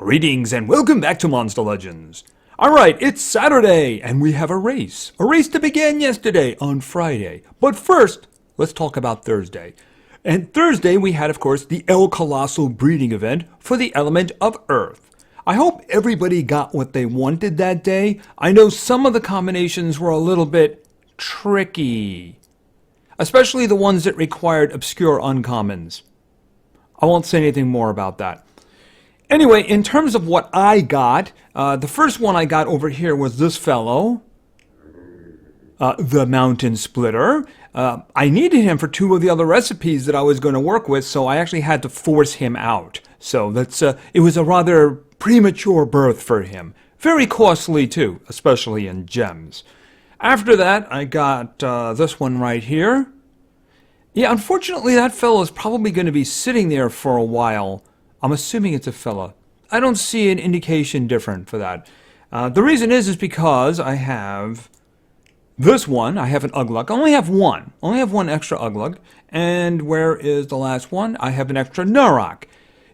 Greetings and welcome back to Monster Legends. Alright, it's Saturday and we have a race. A race that began yesterday on Friday. But first, let's talk about Thursday. And Thursday we had, of course, the El Colossal breeding event for the element of Earth. I hope everybody got what they wanted that day. I know some of the combinations were a little bit tricky. Especially the ones that required obscure uncommons. I won't say anything more about that. Anyway, in terms of what I got, the first one I got over here was this fellow, the Mountain Splitter. I needed him for two of the other recipes that I was going to work with, so I actually had to force him out. So it was a rather premature birth for him. Very costly too, especially in gems. After that, I got this one right here. Yeah, unfortunately, that fellow is probably going to be sitting there for a while. I'm assuming it's a fella. I don't see an indication different for that. The reason is because I have this one. I have an Ugluk. I only have one. I only have one extra Ugluk. And where is the last one? I have an extra Nurok.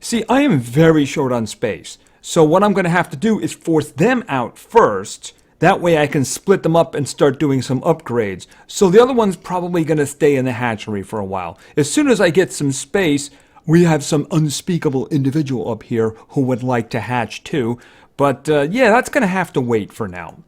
See, I am very short on space. So what I'm going to have to do is force them out first. That way I can split them up and start doing some upgrades. So the other one's probably going to stay in the hatchery for a while. As soon as I get some space, we have some unspeakable individual up here who would like to hatch too. But yeah, that's going to have to wait for now.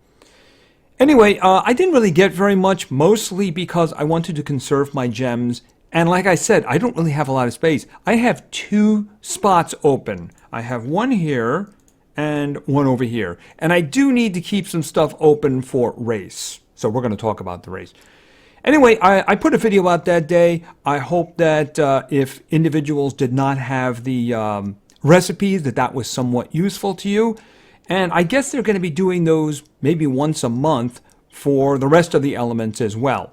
Anyway, I didn't really get very much, mostly because I wanted to conserve my gems. And like I said, I don't really have a lot of space. I have two spots open. I have one here and one over here. And I do need to keep some stuff open for race. So we're going to talk about the race. Anyway, I put a video out that day. I hope that if individuals did not have the recipes, that was somewhat useful to you. And I guess they're going to be doing those maybe once a month for the rest of the elements as well.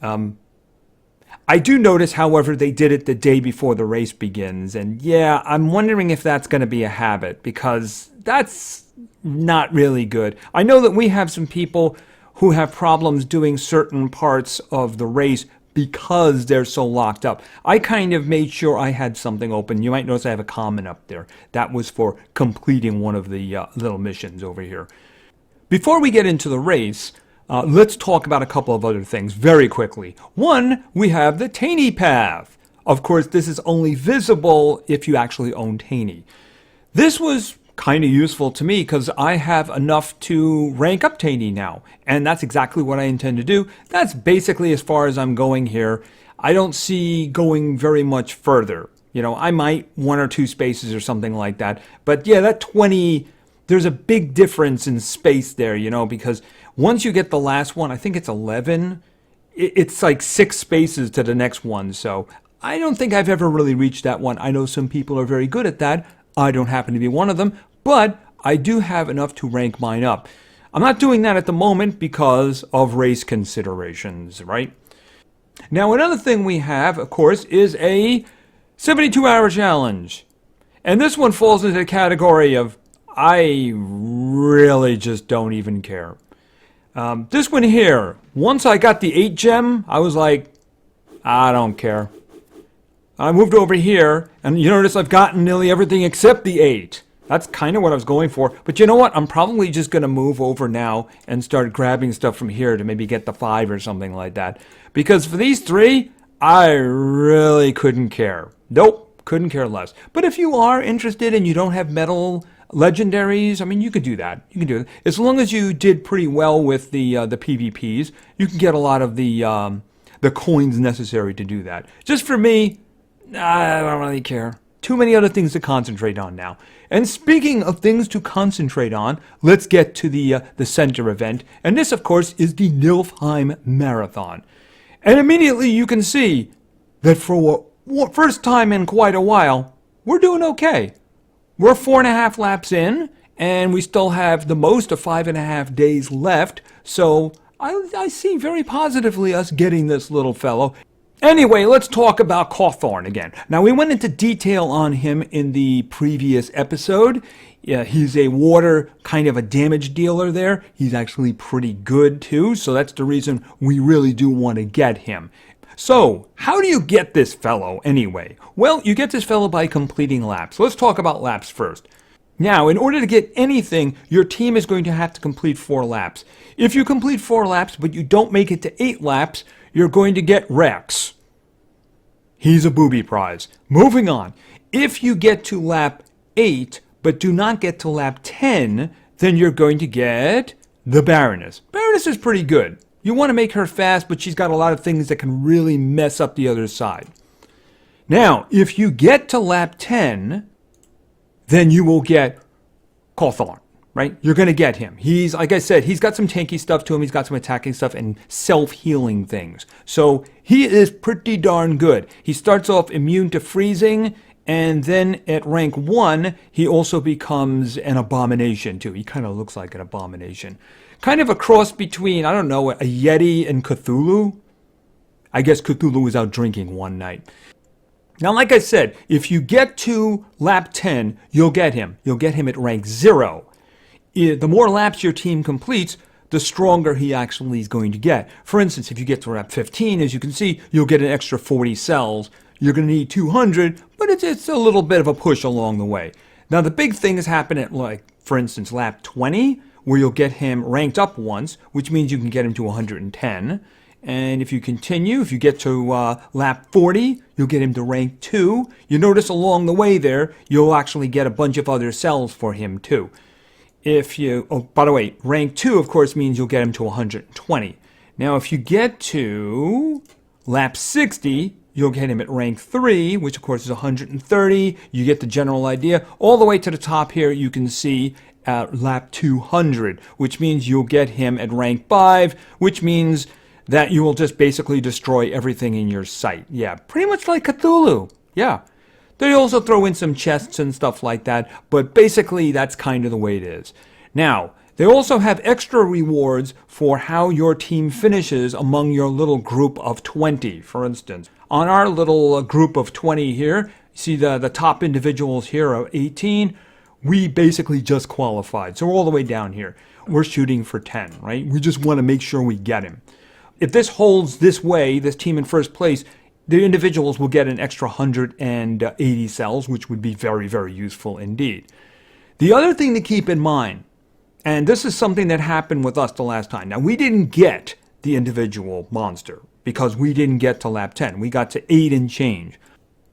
I do notice, however, they did it the day before the race begins. And yeah, I'm wondering if that's going to be a habit, because that's not really good. I know that we have some people who have problems doing certain parts of the race because they're so locked up. I kind of made sure I had something open. You might notice I have a comment up there. That was for completing one of the little missions over here. Before we get into the race, let's talk about a couple of other things very quickly. One, we have the Taney Path. Of course, this is only visible if you actually own Taney. This was kind of useful to me because I have enough to rank up Taney now, and that's exactly what I intend to do. That's basically as far as I'm going here. I don't see going very much further. You know, I might one or two spaces or something like that, but yeah, that 20, there's a big difference in space there, you know, because once you get the last one, I think it's 11, it's like 6 spaces to the next one, so I don't think I've ever really reached that one. I know some people are very good at that. I don't happen to be one of them, but I do have enough to rank mine up. I'm not doing that at the moment because of race considerations, right? Now, another thing we have, of course, is a 72-hour challenge. And this one falls into the category of I really just don't even care. This one here, once I got the 8 gem, I was like, I don't care. I moved over here, and you notice I've gotten nearly everything except the 8. That's kind of what I was going for. But you know what? I'm probably just going to move over now and start grabbing stuff from here to maybe get the 5 or something like that. Because for these 3, I really couldn't care. Nope, couldn't care less. But if you are interested and you don't have metal legendaries, I mean, you could do that. You can do it. As long as you did pretty well with the PvPs, you can get a lot of the coins necessary to do that. Just for me, I don't really care. Too many other things to concentrate on now. And speaking of things to concentrate on, let's get to the center event. And this, of course, is the Niflheim Marathon. And immediately you can see that for first time in quite a while, we're doing okay. We're 4.5 laps in, and we still have the most of 5.5 days left. So I see very positively us getting this little fellow. Anyway, let's talk about Cawthorn again. Now, we went into detail on him in the previous episode. Yeah, he's a water kind of a damage dealer there. He's actually pretty good too, so that's the reason we really do want to get him. So, how do you get this fellow anyway? Well, you get this fellow by completing laps. Let's talk about laps first. Now, in order to get anything, your team is going to have to complete 4 laps. If you complete 4 laps, but you don't make it to 8 laps, you're going to get Rex. He's a booby prize. Moving on. If you get to lap 8, but do not get to lap 10, then you're going to get the Baroness. Baroness is pretty good. You want to make her fast, but she's got a lot of things that can really mess up the other side. Now, if you get to lap 10, then you will get Cawthorn, right? You're going to get him. He's, like I said, he's got some tanky stuff to him. He's got some attacking stuff and self-healing things. So he is pretty darn good. He starts off immune to freezing, and then at rank 1, he also becomes an abomination too. He kind of looks like an abomination. Kind of a cross between, I don't know, a Yeti and Cthulhu. I guess Cthulhu was out drinking one night. Now, like I said, if you get to lap 10, you'll get him. You'll get him at rank 0. The more laps your team completes, the stronger he actually is going to get. For instance, if you get to lap 15, as you can see, you'll get an extra 40 cells. You're going to need 200, but it's a little bit of a push along the way. Now, the big things happen at, like, for instance, lap 20, where you'll get him ranked up once, which means you can get him to 110. And if you continue, if you get to lap 40, you'll get him to rank 2. You notice along the way there, you'll actually get a bunch of other cells for him too. By the way, rank 2, of course, means you'll get him to 120. Now, if you get to lap 60, you'll get him at rank 3, which of course is 130. You get the general idea. All the way to the top here, you can see lap 200, which means you'll get him at rank 5, which means that you will just basically destroy everything in your sight. Yeah, pretty much like Cthulhu. Yeah. They also throw in some chests and stuff like that, but basically that's kind of the way it is. Now, they also have extra rewards for how your team finishes among your little group of 20, for instance. On our little group of 20 here, see the top individuals here are 18. We basically just qualified. So we're all the way down here. We're shooting for 10, right? We just want to make sure we get him. If this holds this way, this team in first place, the individuals will get an extra 180 cells, which would be very, very useful indeed. The other thing to keep in mind, and this is something that happened with us the last time. Now, we didn't get the individual monster because we didn't get to lap 10. We got to 8 and change.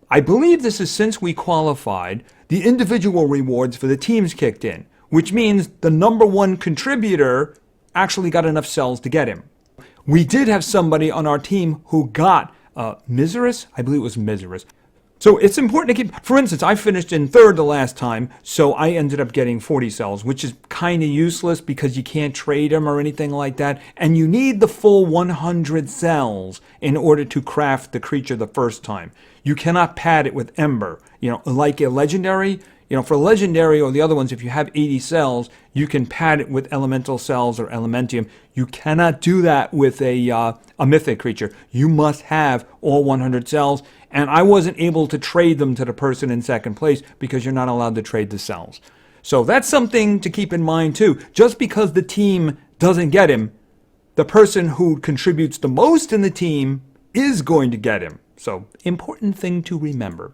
I believe this is since we qualified, the individual rewards for the teams kicked in, which means the number 1 contributor actually got enough cells to get him. We did have somebody on our team who got Miserus. I believe it was Miserus. So it's important to keep, for instance, I finished in 3rd the last time, so I ended up getting 40 cells, which is kind of useless because you can't trade them or anything like that. And you need the full 100 cells in order to craft the creature the first time. You cannot pad it with Ember. Like a legendary, for legendary or the other ones, if you have 80 cells, you can pad it with elemental cells or elementium. You cannot do that with a mythic creature. You must have all 100 cells, and I wasn't able to trade them to the person in second place because you're not allowed to trade the cells. So that's something to keep in mind too. Just because the team doesn't get him, the person who contributes the most in the team is going to get him. So important thing to remember.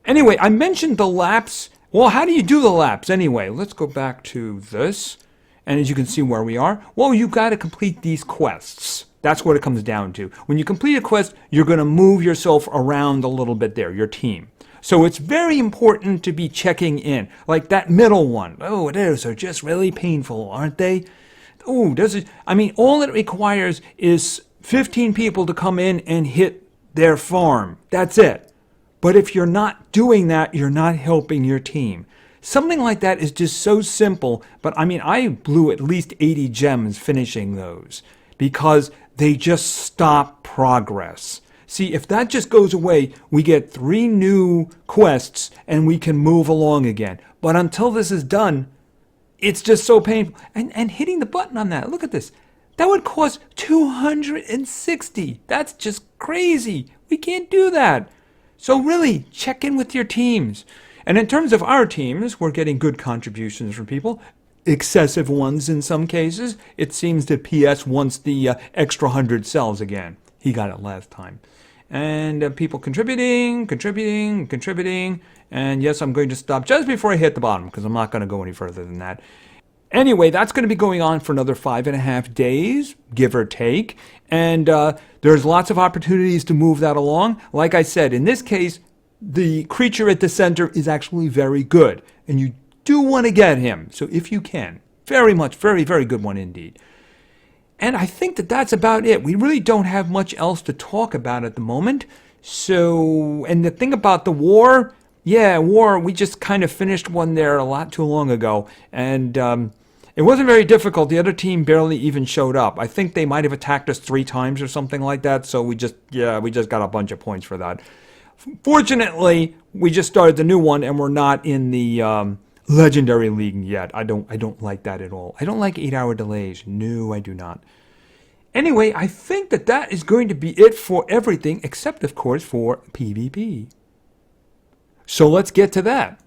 Anyway, I mentioned the laps. Well, how do you do the laps anyway? Let's go back to this. And as you can see where we are, well, you got to complete these quests. That's what it comes down to. When you complete a quest, you're going to move yourself around a little bit there, your team. So it's very important to be checking in. Like that middle one. Oh, those are just really painful, aren't they? Oh, all it requires is 15 people to come in and hit their farm. That's it. But if you're not doing that, you're not helping your team. Something like that is just so simple, but I blew at least 80 gems finishing those because they just stop progress. See, if that just goes away, we get 3 new quests and we can move along again. But until this is done, it's just so painful. And hitting the button on that, look at this. That would cost 260. That's just crazy. We can't do that. So really, check in with your teams. And in terms of our teams, we're getting good contributions from people. Excessive ones in some cases. It seems that PS wants the extra 100 cells again. He got it last time. And people contributing, contributing, contributing. And yes, I'm going to stop just before I hit the bottom because I'm not going to go any further than that. Anyway, that's going to be going on for another 5.5 days, give or take. And there's lots of opportunities to move that along. Like I said, in this case, the creature at the center is actually very good. And you do want to get him. So if you can, very much, very, very good one indeed. And I think that that's about it. We really don't have much else to talk about at the moment. So, and the thing about the war, we just kind of finished one there a lot too long ago. And it wasn't very difficult. The other team barely even showed up. I think they might have attacked us 3 times or something like that. So we just got a bunch of points for that. Fortunately, we just started the new one and we're not in the Legendary League yet. I don't like that at all. I don't like 8-hour delays. No, I do not. Anyway, I think that that is going to be it for everything except, of course, for PvP. So let's get to that.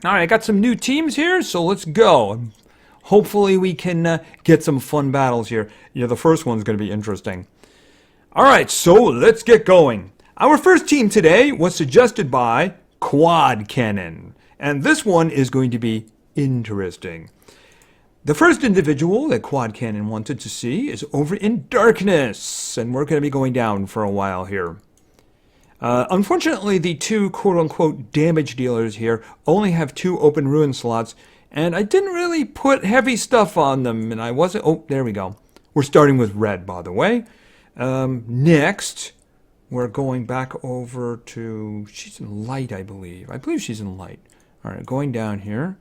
All right, I got some new teams here, so let's go. Hopefully we can get some fun battles here. Yeah, the first one's going to be interesting. All right, so let's get going. Our first team today was suggested by Quad Cannon. And this one is going to be interesting. The first individual that Quad Cannon wanted to see is over in Darkness. And we're going to be going down for a while here. Unfortunately, the 2 quote-unquote damage dealers here only have 2 open ruin slots. And I didn't really put heavy stuff on them. And I wasn't... Oh, there we go. We're starting with red, by the way. Next, we're going back over to... She's in light, I believe. I believe she's in light. All right, going down here,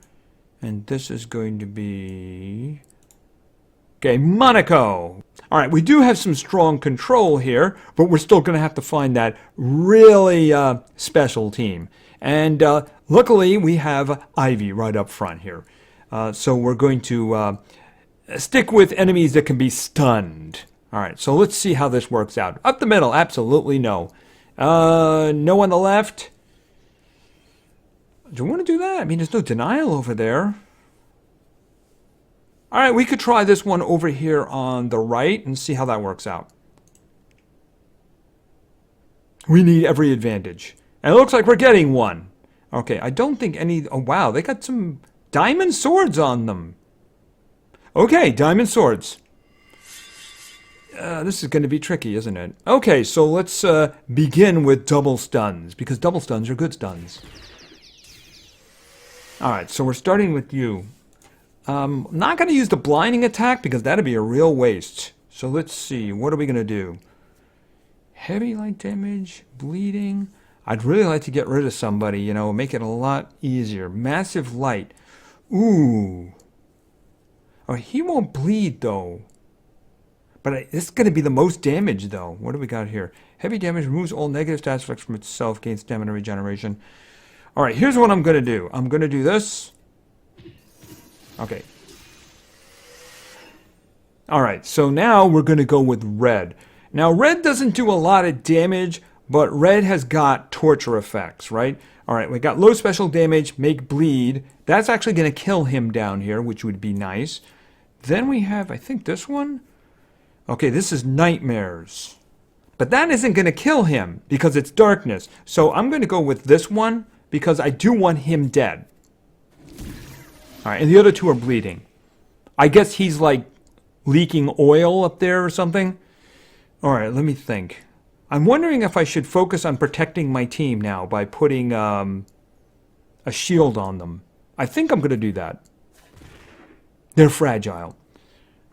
and this is going to be... Okay, Monaco. All right, we do have some strong control here, but we're still going to have to find that really special team. And luckily, we have Ivy right up front here. So we're going to stick with enemies that can be stunned. All right, so let's see how this works out. Up the middle, absolutely no. No on the left. Do we want to do that? I mean, there's no denial over there. All right, we could try this one over here on the right and see how that works out. We need every advantage. And it looks like we're getting one. Okay, I don't think any... Oh, wow, they got some diamond swords on them. Okay, diamond swords. This is going to be tricky, isn't it? Okay, so let's begin with double stuns, because double stuns are good stuns. Alright, so we're starting with you. I'm not going to use the blinding attack because that'd be a real waste. So let's see, what are we going to do? Heavy light damage, bleeding. I'd really like to get rid of somebody, you know, make it a lot easier. Massive light. Ooh. Oh, he won't bleed though. But this is going to be the most damage though. What do we got here? Heavy damage removes all negative stat effects from itself, gains stamina regeneration. All right, here's what I'm going to do. I'm going to do this. Okay. All right, so now we're going to go with red. Now, red doesn't do a lot of damage, but red has got torture effects, right? All right, we got low special damage, make bleed. That's actually going to kill him down here, which would be nice. Then we have, I think, this one. Okay, this is nightmares. But that isn't going to kill him because it's darkness. So I'm going to go with this one, because I do want him dead. Alright, and the other 2 are bleeding. I guess he's like leaking oil up there or something. Alright, let me think. I'm wondering if I should focus on protecting my team now by putting a shield on them. I think I'm going to do that. They're fragile.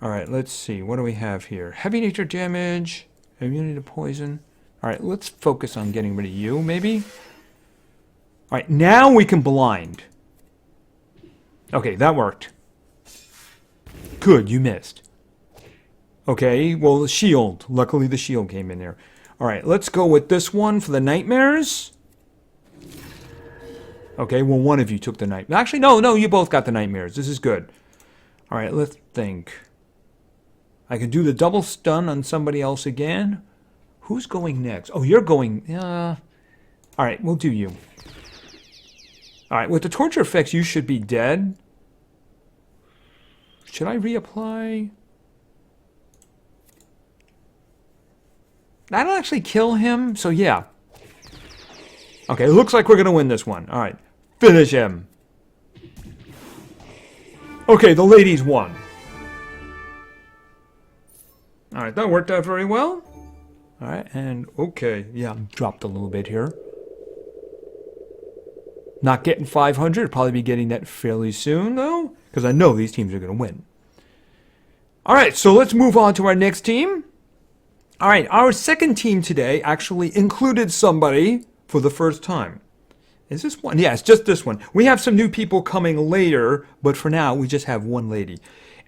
Alright, let's see. What do we have here? Heavy nature damage. Immunity to poison. Alright, let's focus on getting rid of you, maybe? Alright, now we can blind. Okay, that worked. Good, you missed. Okay, well, the shield. Luckily, the shield came in there. Alright, let's go with this one for the nightmares. Okay, well, one of you took the night. Actually, no, you both got the nightmares. This is good. Alright, let's think. I could do the double stun on somebody else again. Who's going next? Oh, you're going... Alright, we'll do you. Alright, with the torture effects, you should be dead. Should I reapply? That'll actually kill him, so yeah. Okay, it looks like we're going to win this one. All right, finish him. Okay, the ladies won. All right, that worked out very well. All right, and okay, yeah, dropped a little bit here. Not getting 500, probably be getting that fairly soon, though, because I know these teams are going to win. All right, so let's move on to our next team. All right, our second team today actually included somebody for the first time. Is this one? Yeah, it's just this one. We have some new people coming later, but for now, we just have one lady.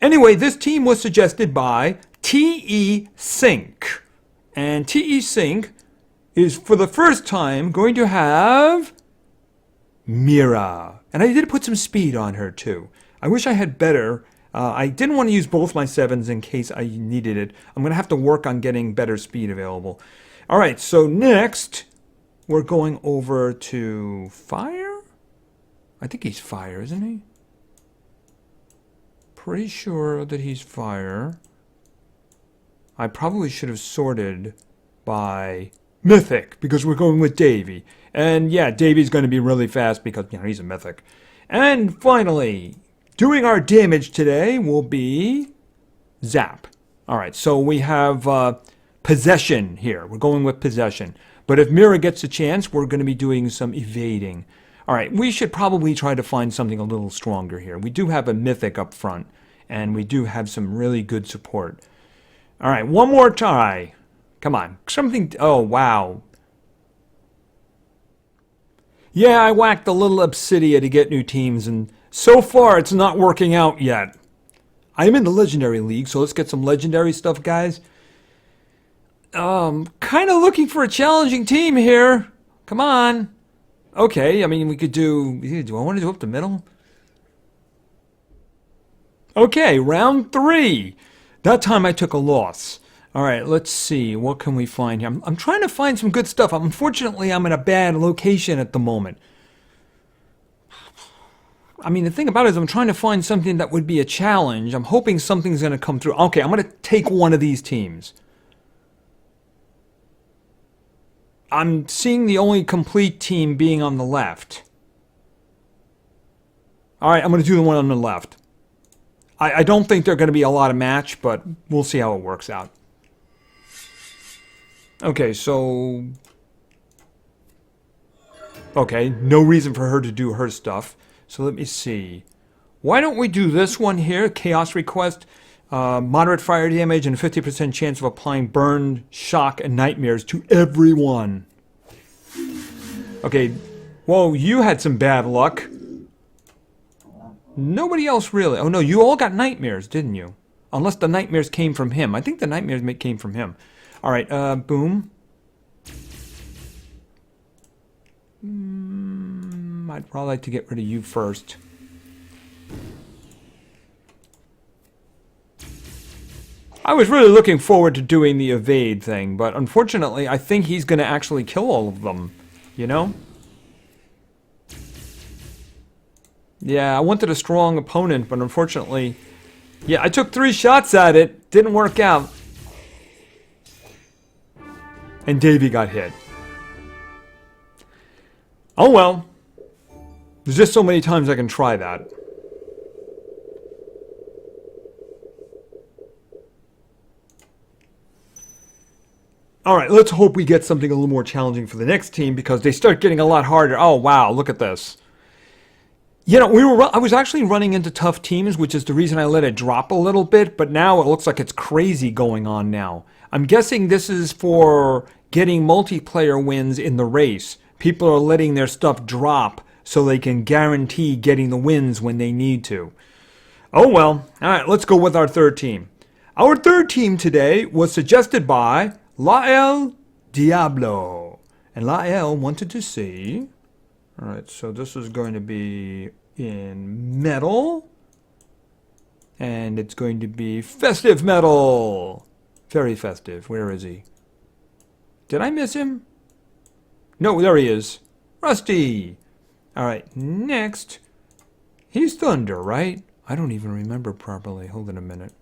Anyway, this team was suggested by T.E. Sync. And T.E. Sync is, for the first time, going to have Mira. And I did put some speed on her, too. I wish I had better. I didn't want to use both my 7s in case I needed it. I'm going to have to work on getting better speed available. All right, so next, we're going over to Fire? I think he's Fire, isn't he? Pretty sure that he's Fire. I probably should have sorted by Mythic, because we're going with Davy. And yeah, Davy's going to be really fast because, you know, he's a Mythic. And finally, doing our damage today will be Zap. All right, so we have Possession here. We're going with Possession. But if Mira gets a chance, we're going to be doing some evading. All right, we should probably try to find something a little stronger here. We do have a Mythic up front, and we do have some really good support. All right, one more try. Come on, something. Oh, wow. Yeah, I whacked a little Obsidia to get new teams, and so far it's not working out yet. I'm in the Legendary League, so let's get some Legendary stuff, guys. Kind of looking for a challenging team here. Come on. Okay, I mean, we could do I want to do up the middle? Okay, round 3. That time I took a loss. All right, let's see. What can we find here? I'm trying to find some good stuff. Unfortunately, I'm in a bad location at the moment. I mean, the thing about it is I'm trying to find something that would be a challenge. I'm hoping something's going to come through. Okay, I'm going to take one of these teams. I'm seeing the only complete team being on the left. All right, I'm going to do the one on the left. I don't think they're going to be a lot of match, but we'll see how it works out. Okay, so... Okay, no reason for her to do her stuff. So let me see. Why don't we do this one here? Chaos Request. Moderate fire damage and 50% chance of applying burn, shock, and nightmares to everyone. Okay, whoa, you had some bad luck. Nobody else really. Oh no, you all got nightmares, didn't you? Unless the nightmares came from him. I think the nightmares came from him. Alright, boom. I'd probably like to get rid of you first. I was really looking forward to doing the evade thing, but unfortunately, I think he's going to actually kill all of them. You know? Yeah, I wanted a strong opponent, but unfortunately... Yeah, I took 3 shots at it. Didn't work out. And Davey got hit. Oh well. There's just so many times I can try that. Alright, let's hope we get something a little more challenging for the next team because they start getting a lot harder. Oh wow, look at this. You know, I was actually running into tough teams, which is the reason I let it drop a little bit, but now it looks like it's crazy going on now. I'm guessing this is for getting multiplayer wins in the race. People are letting their stuff drop so they can guarantee getting the wins when they need to. Oh well. Alright, let's go with our third team. Our third team today was suggested by Lael Diablo. And Lael wanted to see... Alright, so this is going to be in metal. And it's going to be festive metal. Very festive. Where is he? Did I miss him? No, there he is. Rusty. Alright, next. He's Thunder, right? I don't even remember properly. Hold on a minute.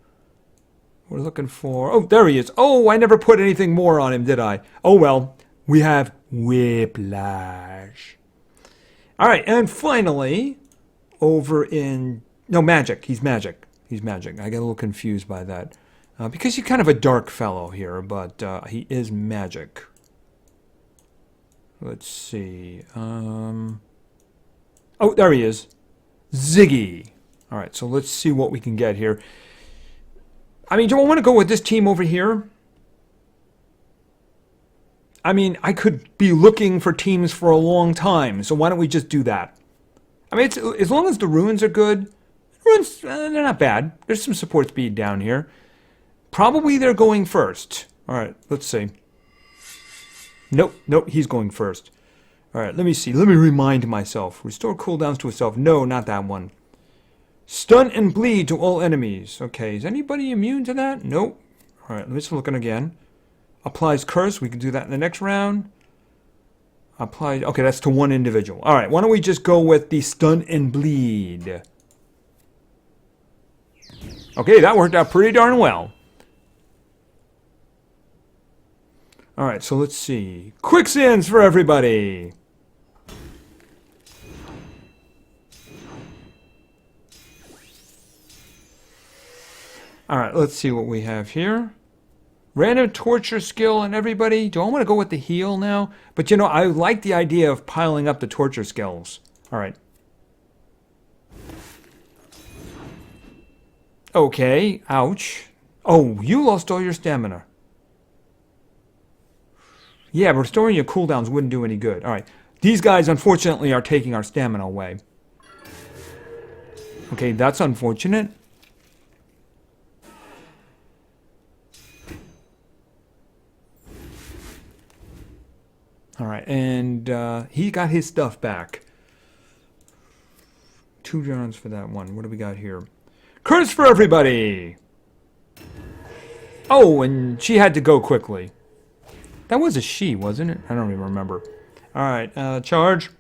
We're looking for... Oh, there he is. Oh, I never put anything more on him, did I? Oh, well. We have Whiplash. All right, and finally, over in... No, Magic. He's Magic. He's Magic. I get a little confused by that. Because he's kind of a dark fellow here, but he is Magic. Let's see. Oh, there he is. Ziggy. All right, so let's see what we can get here. I mean, do I want to go with this team over here? I mean, I could be looking for teams for a long time, so why don't we just do that? I mean, it's, as long as the runes are good, runes, they're not bad. There's some support speed down here. Probably they're going first. All right, let's see. Nope, nope, he's going first. All right, let me see. Let me remind myself. Restore cooldowns to itself. No, not that one. Stun and bleed to all enemies. Okay, is anybody immune to that? Nope. All right, let's look again. Applies curse. We can do that in the next round. Apply. Okay, that's to one individual. All right, why don't we just go with the stun and bleed? Okay, that worked out pretty darn well. All right, so let's see. Quicksands for everybody. All right, let's see what we have here. Random torture skill on everybody. Do I want to go with the heal now? But you know, I like the idea of piling up the torture skills. All right. Okay, ouch. Oh, you lost all your stamina. Yeah, but restoring your cooldowns wouldn't do any good. All right. These guys, unfortunately, are taking our stamina away. Okay, that's unfortunate. All right, and he got his stuff back. 2 rounds for that one. What do we got here? Curse for everybody! Oh, and she had to go quickly. That was a she, wasn't it? I don't even remember. All right, charge.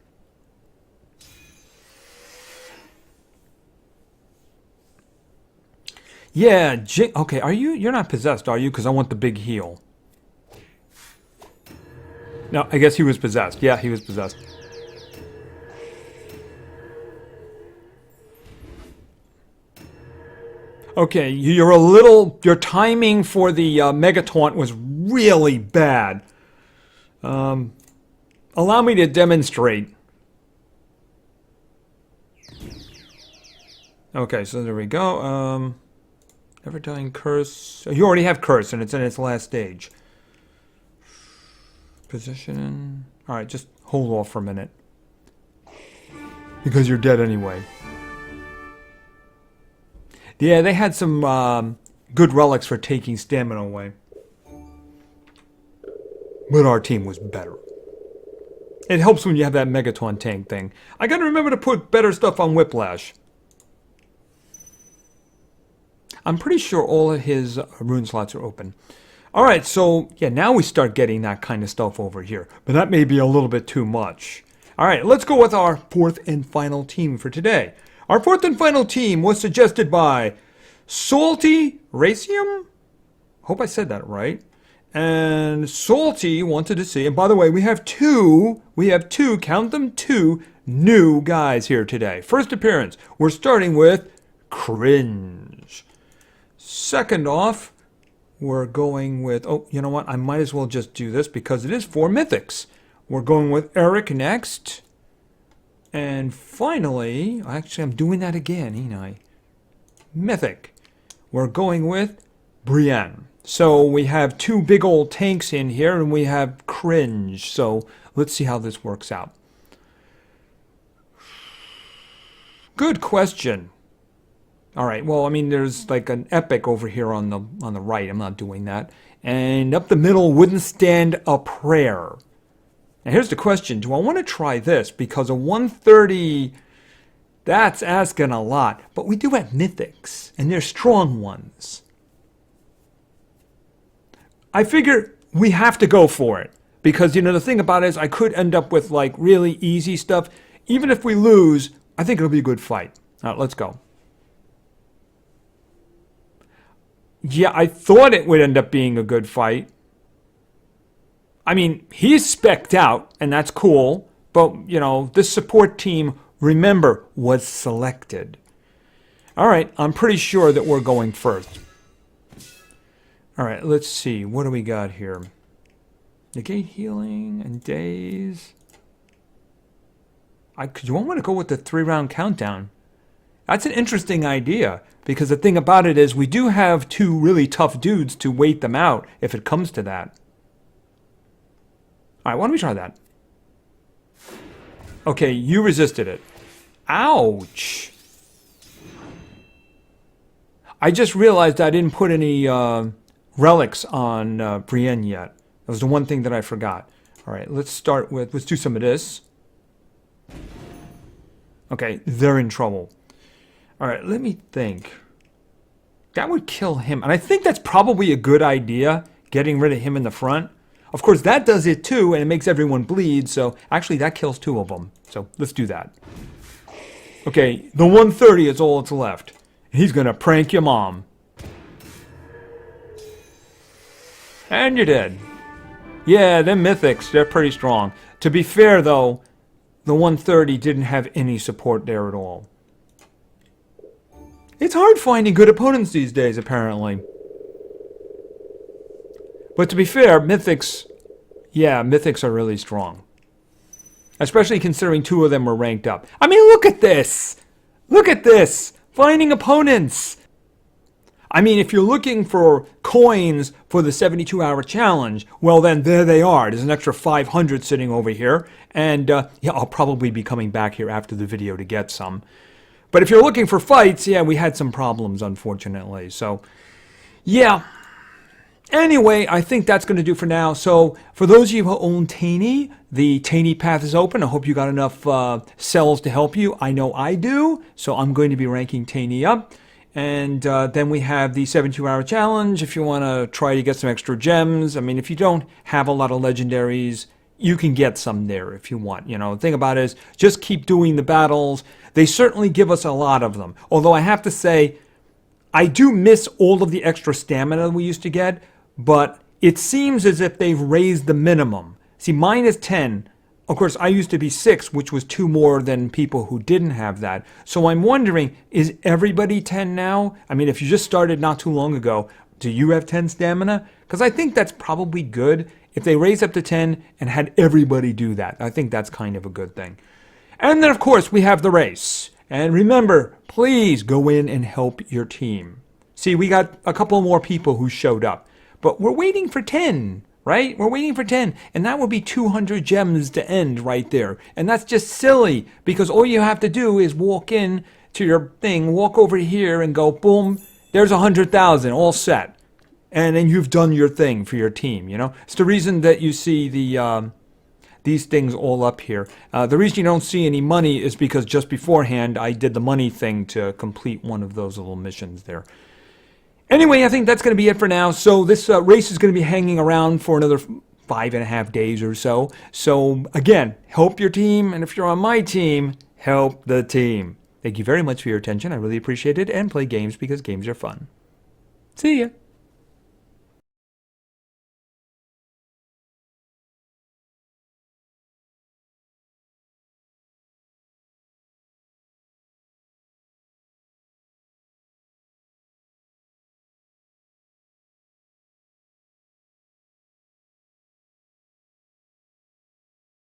Yeah, okay, you're not possessed, are you? Because I want the big heal. No, I guess he was possessed. Yeah, he was possessed. Okay, your timing for the Mega Taunt was really bad. Allow me to demonstrate. Okay, so there we go. Ever dying curse. You already have curse, and it's in its last stage. Position. Alright, just hold off for a minute. Because you're dead anyway. Yeah, they had some good relics for taking stamina away. But our team was better. It helps when you have that Megaton tank thing. I gotta remember to put better stuff on Whiplash. I'm pretty sure all of his rune slots are open. Alright, so, yeah, now we start getting that kind of stuff over here. But that may be a little bit too much. Alright, let's go with our fourth and final team for today. Our fourth and final team was suggested by Salty Racium? Hope I said that right. And Salty wanted to see, and by the way, we have two, count them, 2 new guys here today. First appearance, we're starting with Cringe. Second off, we're going with, oh, you know what? I might as well just do this because it is 4 mythics. We're going with Eric next. And finally, actually I'm doing that again, ain't I? Mythic. We're going with Brienne. So we have 2 big old tanks in here and we have Cringe. So let's see how this works out. Good question. All right, well, I mean, there's like an epic over here on the right. I'm not doing that. And up the middle wouldn't stand a prayer. Now, here's the question. Do I want to try this? Because a 130, that's asking a lot. But we do have mythics, and they're strong ones. I figure we have to go for it. Because, you know, the thing about it is I could end up with, like, really easy stuff. Even if we lose, I think it'll be a good fight. All right, let's go. Yeah, I thought it would end up being a good fight. I mean, he's spec'd out, and that's cool. But, you know, this support team, remember, was selected. All right, I'm pretty sure that we're going first. All right, let's see. What do we got here? Negate healing and daze. You want to go with the 3-round countdown? That's an interesting idea, because the thing about it is we do have 2 really tough dudes to wait them out if it comes to that. All right, why don't we try that? Okay, you resisted it. Ouch. I just realized I didn't put any relics on Brienne yet. That was the one thing that I forgot. All right, let's do some of this. Okay, they're in trouble. All right, let me think. That would kill him. And I think that's probably a good idea, getting rid of him in the front. Of course, that does it too, and it makes everyone bleed. So actually, that kills 2 of them. So let's do that. Okay, the 130 is all that's left. He's going to prank your mom. And you're dead. Yeah, them mythics, they're pretty strong. To be fair, though, the 130 didn't have any support there at all. It's hard finding good opponents these days, apparently. But to be fair, mythics, yeah, mythics are really strong. Especially considering 2 of them were ranked up. I mean, look at this! Look at this! Finding opponents! I mean, if you're looking for coins for the 72-hour challenge, well then, there they are. There's an extra 500 sitting over here. And, yeah, I'll probably be coming back here after the video to get some. But if you're looking for fights, yeah, we had some problems, unfortunately. So, yeah. Anyway, I think that's going to do for now. So, for those of you who own Taney, the Taney path is open. I hope you got enough cells to help you. I know I do. So, I'm going to be ranking Taney up. And then we have the 72-hour challenge if you want to try to get some extra gems. I mean, if you don't have a lot of legendaries, you can get some there if you want. You know, the thing about it is just keep doing the battles. They certainly give us a lot of them. Although I have to say, I do miss all of the extra stamina we used to get, but it seems as if they've raised the minimum. See, mine is 10. Of course, I used to be 6, which was 2 more than people who didn't have that. So I'm wondering, is everybody 10 now? I mean, if you just started not too long ago, do you have 10 stamina? Because I think that's probably good. If they raise up to 10 and had everybody do that, I think that's kind of a good thing. And then, of course, we have the race. And remember, please go in and help your team. See, we got a couple more people who showed up. But we're waiting for 10, right? We're waiting for 10. And that would be 200 gems to end right there. And that's just silly, because all you have to do is walk in to your thing, walk over here and go, boom, there's 100,000, all set. And then you've done your thing for your team, you know? It's the reason that you see these things all up here. The reason you don't see any money is because just beforehand I did the money thing to complete one of those little missions there. Anyway, I think that's going to be it for now. So this race is going to be hanging around for another 5.5 days or so. So again, help your team. And if you're on my team, help the team. Thank you very much for your attention. I really appreciate it. And play games because games are fun. See ya.